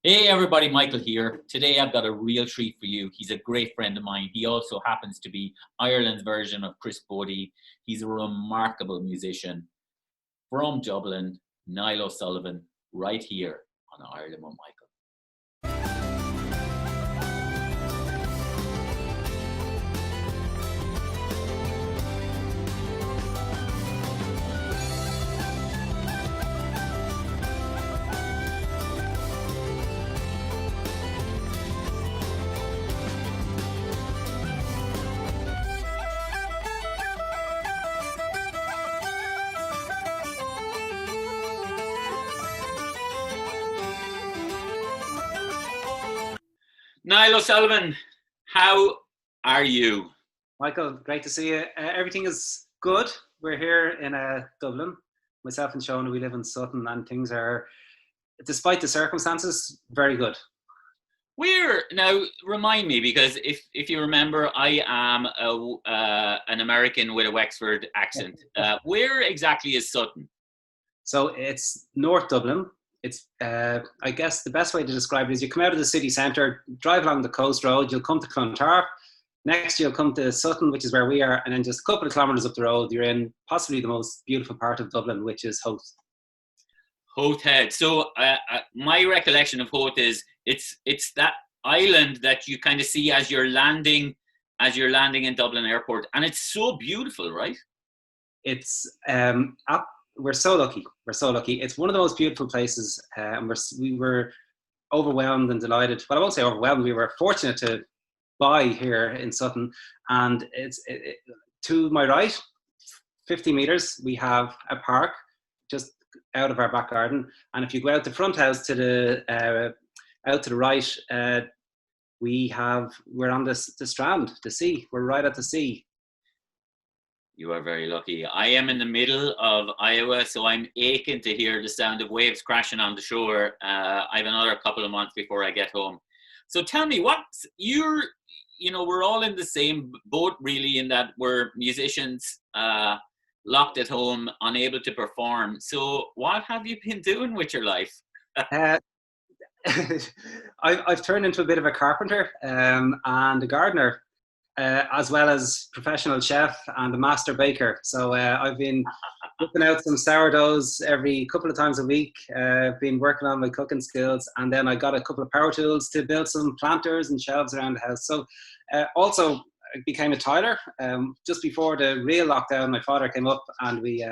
Hey everybody, Michael here. Today I've got a real treat for you. He's a great friend of mine. He also happens to be Ireland's version of Chris Bodie. He's a remarkable musician from Dublin, Niall O Sullivan, right here on Ireland with Michael. Niall O Sullivan, how are you? Michael, great to see you. Everything is good. We're here in Dublin. Myself and Shona, we live in Sutton, and things are, despite the circumstances, very good. Where now? Remind me, because if you remember, I am an American with a Wexford accent. Where exactly is Sutton? So it's North Dublin. It's, I guess, the best way to describe it is you come out of the city centre, drive along the coast road, you'll come to Clontarf. Next, you'll come to Sutton, which is where we are, and then just a couple of kilometres up the road, you're in possibly the most beautiful part of Dublin, which is Howth. Howth Head. So my recollection of Howth is it's that island that you kind of see as you're landing in Dublin Airport, and it's so beautiful, right? It's we're so lucky. We're so lucky. It's one of the most beautiful places, and we were overwhelmed and delighted. Well, I won't say overwhelmed. We were fortunate to buy here in Sutton, and it's to my right, 50 meters. We have a park just out of our back garden, and if you go out the front house to the out to the right, we're on the strand, the sea. We're right at the sea. You are very lucky. I am in the middle of Iowa, so I'm aching to hear the sound of waves crashing on the shore. I have another couple of months before I get home. So tell me, we're all in the same boat, really, in that we're musicians locked at home, unable to perform. So what have you been doing with your life? I've turned into a bit of a carpenter and a gardener. As well as professional chef and a master baker. So I've been whipping out some sourdoughs every couple of times a week. Been working on my cooking skills, and then I got a couple of power tools to build some planters and shelves around the house. So also I became a tiler. Just before the real lockdown, my father came up and we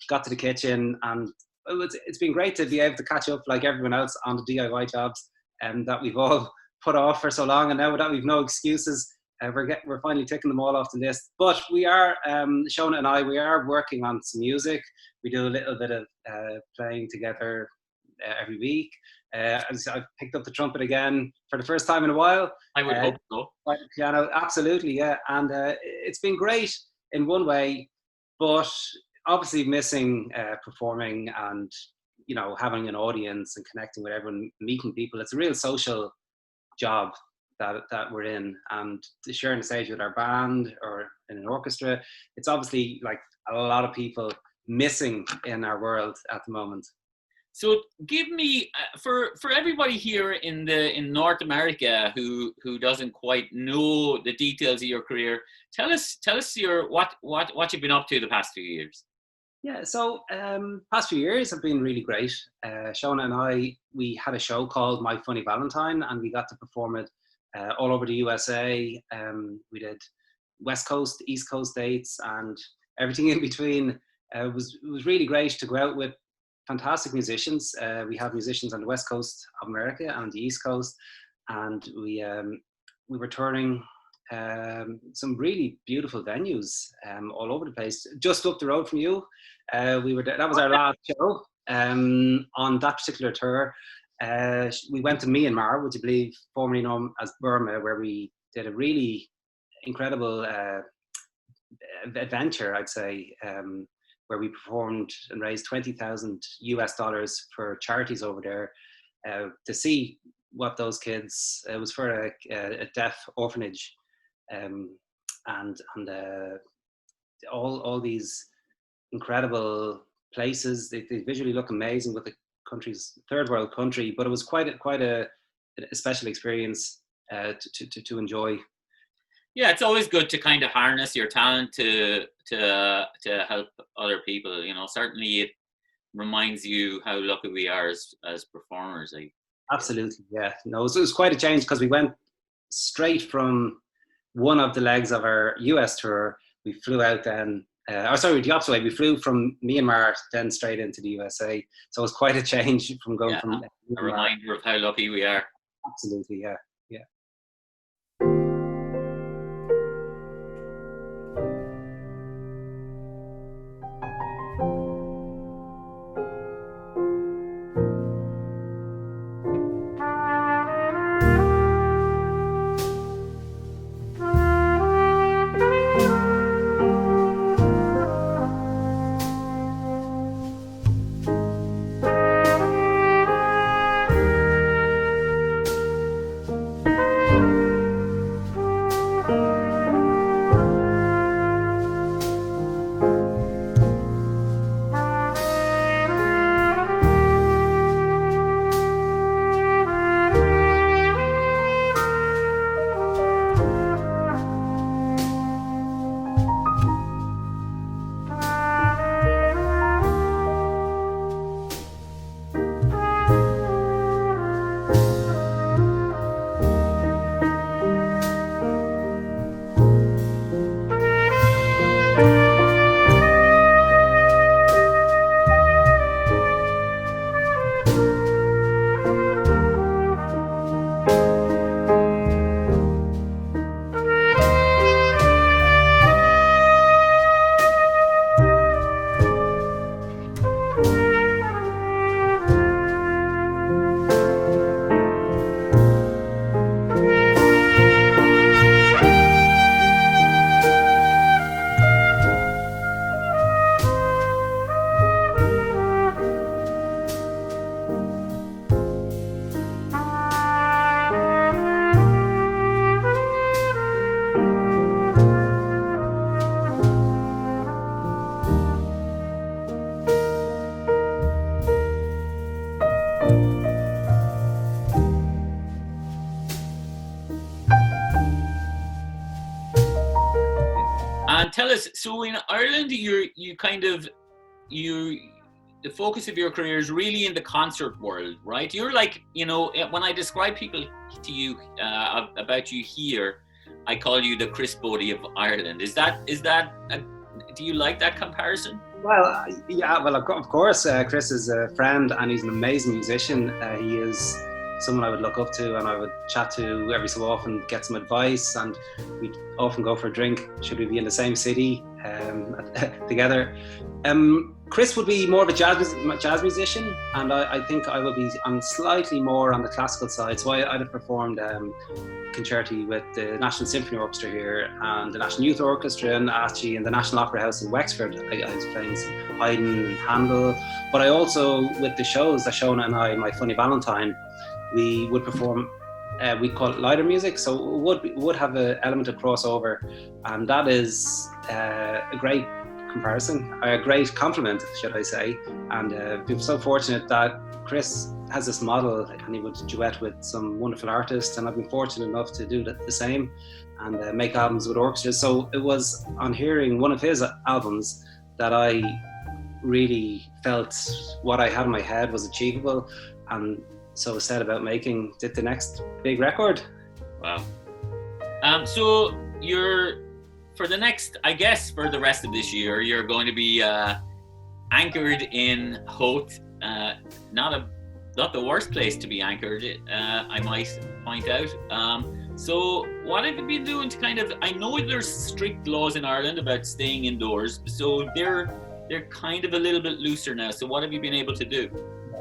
got to the kitchen, and it's been great to be able to catch up like everyone else on the DIY jobs that we've all put off for so long, and now that we've no excuses, we're finally ticking them all off the list. But we are, Shona and I, we are working on some music. We do a little bit of playing together every week. I've picked up the trumpet again for the first time in a while. I would hope so. Piano, absolutely, yeah. And it's been great in one way, but obviously missing performing and, having an audience and connecting with everyone, meeting people. It's a real social job that we're in, and sharing the stage with our band or in an orchestra. It's obviously like a lot of people missing in our world at the moment. So give me, for everybody here in North America who doesn't quite know the details of your career, tell us what you've been up to the past few years. Yeah, so past few years have been really great. Shona and I, we had a show called My Funny Valentine, and we got to perform it all over the USA. We did West Coast, East Coast dates, and everything in between. It was really great to go out with fantastic musicians. We have musicians on the West Coast of America and on the East Coast, and we were touring some really beautiful venues all over the place. Just up the road from you, we were there. That was our last show on that particular tour. We went to Myanmar, which I believe formerly known as Burma, where we did a really incredible adventure, I'd say, where we performed and raised $20,000 for charities over there to see what those kids. It was for a deaf orphanage, and all these incredible places. They visually look amazing with the countries, third world country, but it was quite a special experience to enjoy. Yeah, it's always good to kind of harness your talent to help other people. You know, certainly it reminds you how lucky we are as performers. Absolutely, yeah. No, it was quite a change because we went straight from one of the legs of our US tour. We flew out then, the opposite way. We flew from Myanmar then straight into the USA. So it was quite a change from going from a Myanmar. reminder of how lucky we are. Absolutely, yeah. And tell us, so in Ireland, you kind of the focus of your career is really in the concert world, right? You're like, you know, when I describe people to you about you here, I call you the Chris Bodie of Ireland. Do you like that comparison? Well, yeah, well, of course, Chris is a friend and he's an amazing musician. He is someone I would look up to and I would chat to every so often, get some advice, and we'd often go for a drink should we be in the same city together. Chris would be more of a jazz musician, and I think I would be slightly more on the classical side. So I'd have performed concerti with the National Symphony Orchestra here and the National Youth Orchestra in Athy and the National Opera House in Wexford. I was playing some Haydn and Handel, but I also, with the shows that Shona and I, My Funny Valentine, we would perform, we call it lighter music, so it would have an element of crossover, and that is a great comparison, a great compliment, should I say. And we're so fortunate that Chris has this model and he would duet with some wonderful artists, and I've been fortunate enough to do the same and make albums with orchestras. So it was on hearing one of his albums that I really felt what I had in my head was achievable, and so set about making it the next big record. Wow. So for the next, I guess, for the rest of this year, you're going to be anchored in Howth. Not the worst place to be anchored, I might point out. So what have you been doing to kind of, I know there's strict laws in Ireland about staying indoors, so they're kind of a little bit looser now. So what have you been able to do?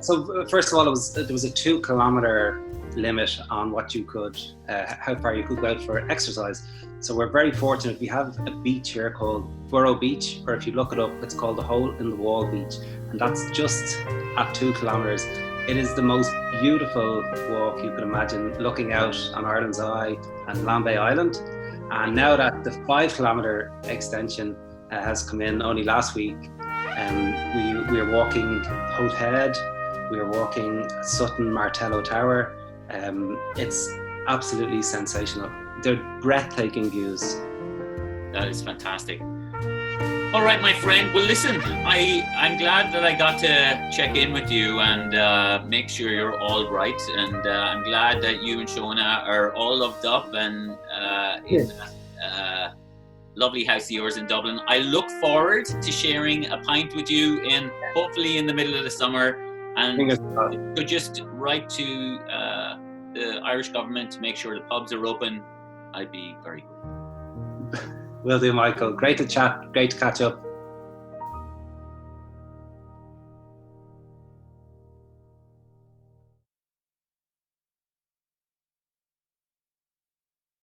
So first of all, there was a 2 kilometer limit on what you could, how far you could go out for exercise. So we're very fortunate. We have a beach here called Borough Beach, or if you look it up, it's called the Hole in the Wall Beach, and that's just at 2 kilometers. It is the most beautiful walk you could imagine, looking out on Ireland's Eye and Lambay Island. And now that the 5 kilometer extension has come in only last week, we are walking Howth Head, We were walking Sutton Martello Tower. It's absolutely sensational. They're breathtaking views. That is fantastic. All right, my friend. Well, listen, I'm glad that I got to check in with you and make sure you're all right. And I'm glad that you and Shona are all loved up and in that lovely house of yours in Dublin. I look forward to sharing a pint with you hopefully in the middle of the summer. And so just write to the Irish government to make sure the pubs are open. I'd be very grateful. Will do, Michael. Great to chat. Great to catch up.